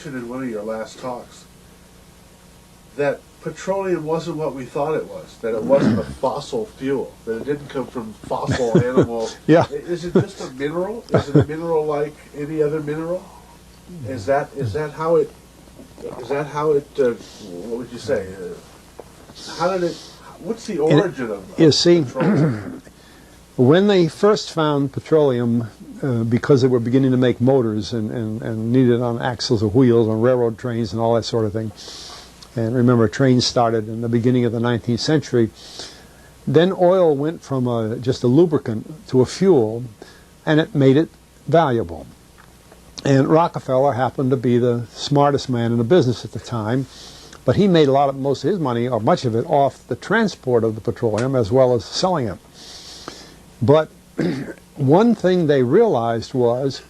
mentioned in one of your last talks that petroleum wasn't what we thought it was, that it wasn't a fossil fuel, that it didn't come from fossil animal. Yeah. Is it just a mineral? Is it a mineral like any other mineral? Is that how it, what would you say? How did it, what's the origin of you see, petroleum? when they first found petroleum, because they were beginning to make motors and needed on axles or wheels on railroad trains and all that sort of thing, and remember trains started in the beginning of the 19th century, then oil went from just a lubricant to a fuel, and it made it valuable. And Rockefeller happened to be the smartest man in the business at the time, but he made most of his money, or much of it, off the transport of the petroleum as well as selling it. But one thing they realized was,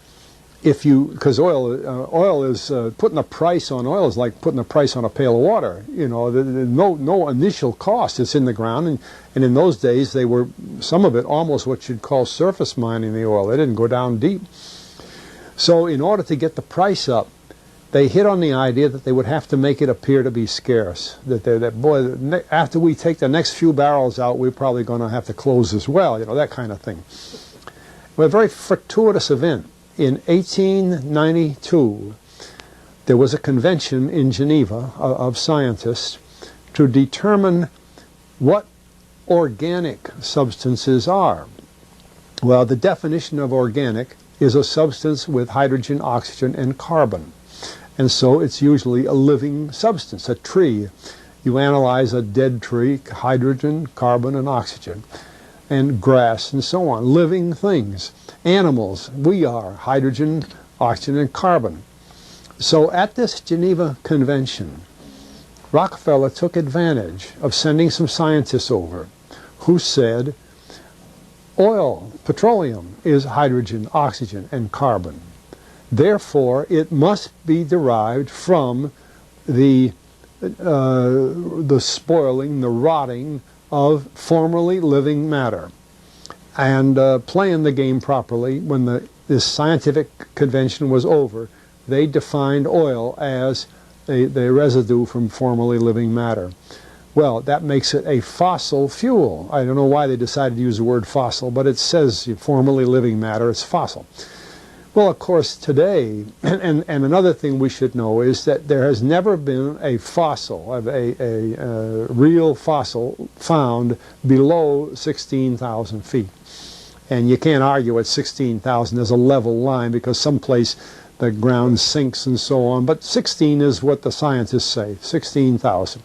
because oil is putting a price on oil is like putting a price on a pail of water. You know, there's no initial cost. It's in the ground, and in those days they were, some of it almost what you'd call surface mining the oil. They didn't go down deep. So in order to get the price up, they hit on the idea that they would have to make it appear to be scarce. That after we take the next few barrels out, we're probably going to have to close as well. You know, that kind of thing. Well, a very fortuitous event. In 1892, there was a convention in Geneva of scientists to determine what organic substances are. Well, the definition of organic is a substance with hydrogen, oxygen, and carbon. And so it's usually a living substance, a tree. You analyze a dead tree, hydrogen, carbon, and oxygen, and grass, and so on, living things. Animals, we are hydrogen, oxygen, and carbon. So at this Geneva Convention, Rockefeller took advantage of sending some scientists over who said, oil, petroleum, is hydrogen, oxygen, and carbon. Therefore, it must be derived from the spoiling, the rotting of formerly living matter. And playing the game properly, when this scientific convention was over, they defined oil as the residue from formerly living matter. Well, that makes it a fossil fuel. I don't know why they decided to use the word fossil, but it says formerly living matter, it's fossil. Well, of course, today, and another thing we should know is that there has never been a fossil, a real fossil, found below 16,000 feet. And you can't argue at 16,000 there's a level line, because someplace the ground sinks and so on. But 16 is what the scientists say, 16,000.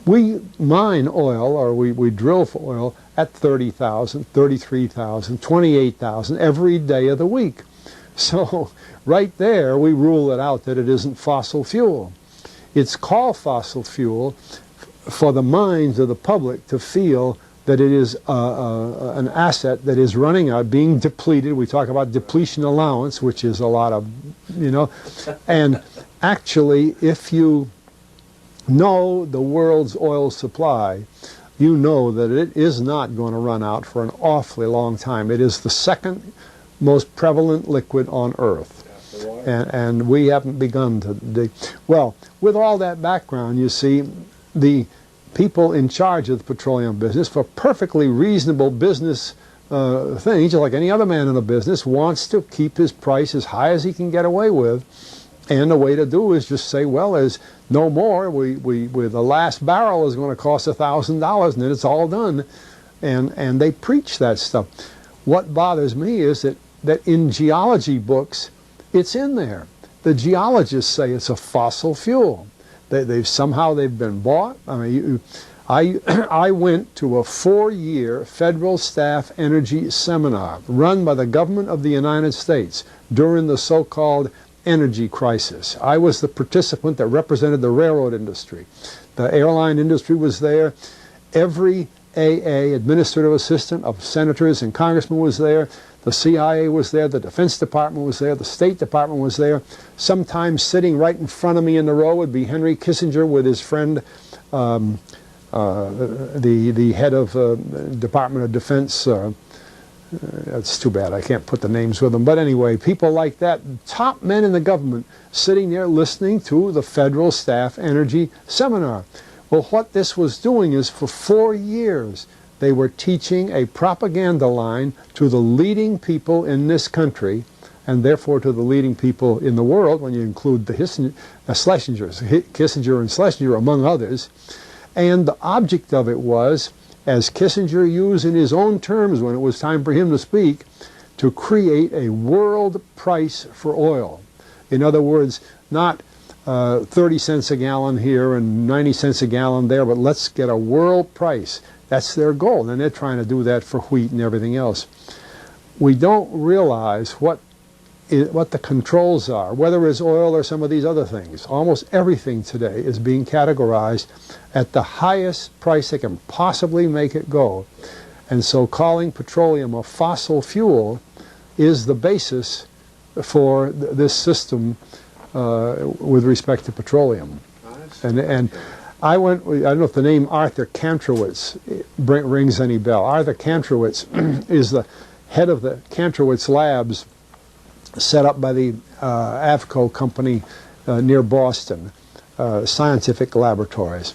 We mine oil, or we drill for oil, at 30,000, 33,000, 28,000 every day of the week. So right there we rule it out that it isn't fossil fuel. It's called fossil fuel for the minds of the public to feel that it is an asset that is running out, being depleted. We talk about depletion allowance, which is a lot of, you know. And actually, if you know the world's oil supply, you know that it is not going to run out for an awfully long time. It is the second most prevalent liquid on Earth. And we haven't begun to dig. Well, with all that background, you see, the people in charge of the petroleum business, for perfectly reasonable business things, like any other man in the business, wants to keep his price as high as he can get away with. And the way to do is just say, well, there's no more. The last barrel is going to cost $1,000, and then it's all done. And they preach that stuff. What bothers me is that in geology books, it's in there. The geologists say it's a fossil fuel. Somehow they've been bought. I mean, I went to a 4-year federal staff energy seminar run by the government of the United States during the so-called energy crisis. I was the participant that represented the railroad industry. The airline industry was there. Every AA, administrative assistant of senators and congressmen, was there. The CIA was there, the Defense Department was there, the State Department was there. Sometimes sitting right in front of me in the row would be Henry Kissinger with his friend, the head of Department of Defense, It's too bad I can't put the names with them. But anyway, people like that, top men in the government, sitting there listening to the Federal Staff Energy Seminar. Well, what this was doing is for 4 years, they were teaching a propaganda line to the leading people in this country, and therefore to the leading people in the world, when you include the Schlesingers, Kissinger and Schlesinger, among others. And the object of it was, as Kissinger used in his own terms when it was time for him to speak, to create a world price for oil. In other words, not 30 cents a gallon here and 90 cents a gallon there, but let's get a world price. That's their goal, and they're trying to do that for wheat and everything else. We don't realize what the controls are, whether it's oil or some of these other things. Almost everything today is being categorized at the highest price they can possibly make it go. And so calling petroleum a fossil fuel is the basis for this system with respect to petroleum. And I don't know if the name Arthur Kantrowitz rings any bell. Arthur Kantrowitz is the head of the Kantrowitz Labs set up by the Avco company near Boston, scientific laboratories,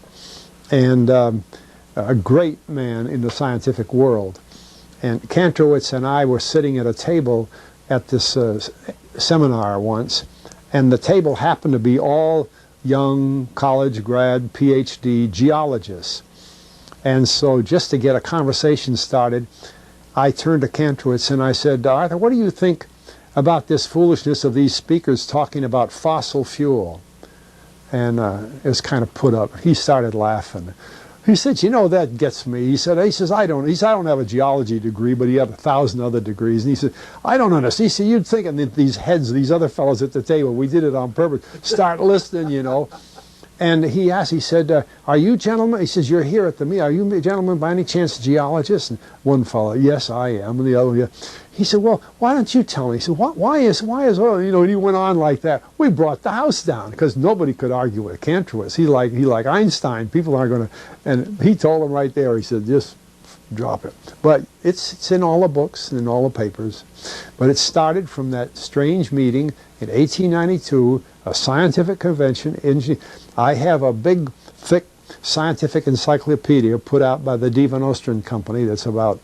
and a great man in the scientific world. And Kantrowitz and I were sitting at a table at this seminar once, and the table happened to be all young college grad PhD geologists. And so just to get a conversation started, I turned to Kantrowitz and I said, Arthur, what do you think about this foolishness of these speakers talking about fossil fuel? And it was kind of put up. He started laughing. He said, you know, that gets me. He says, I don't have a geology degree, but he had 1,000 other degrees. And he said, I don't understand. He said, you'd think that these heads, these other fellows at the table, we did it on purpose, start listening, you know. And he asked, he said, are you gentlemen? He says, you're here at the meeting. Are you gentlemen by any chance geologists? And one fellow, yes, I am. And the other, yeah. He said, well, why don't you tell me? He said, why is oil? You know, and he went on like that. We brought the house down because nobody could argue with Kantrowitz. He like Einstein. People aren't going to. And he told him right there. He said, just drop it. But it's in all the books and in all the papers. But it started from that strange meeting in 1892, a scientific convention. I have a big, thick scientific encyclopedia put out by the Van Oosteren Company that's about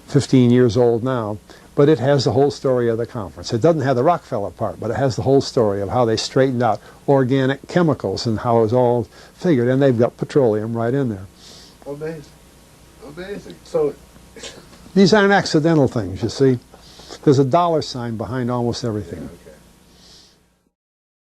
15 years old now, but it has the whole story of the conference. It doesn't have the Rockefeller part, but it has the whole story of how they straightened out organic chemicals and how it was all figured, and they've got petroleum right in there. Amazing. Amazing. So these aren't accidental things, you see. There's a dollar sign behind almost everything.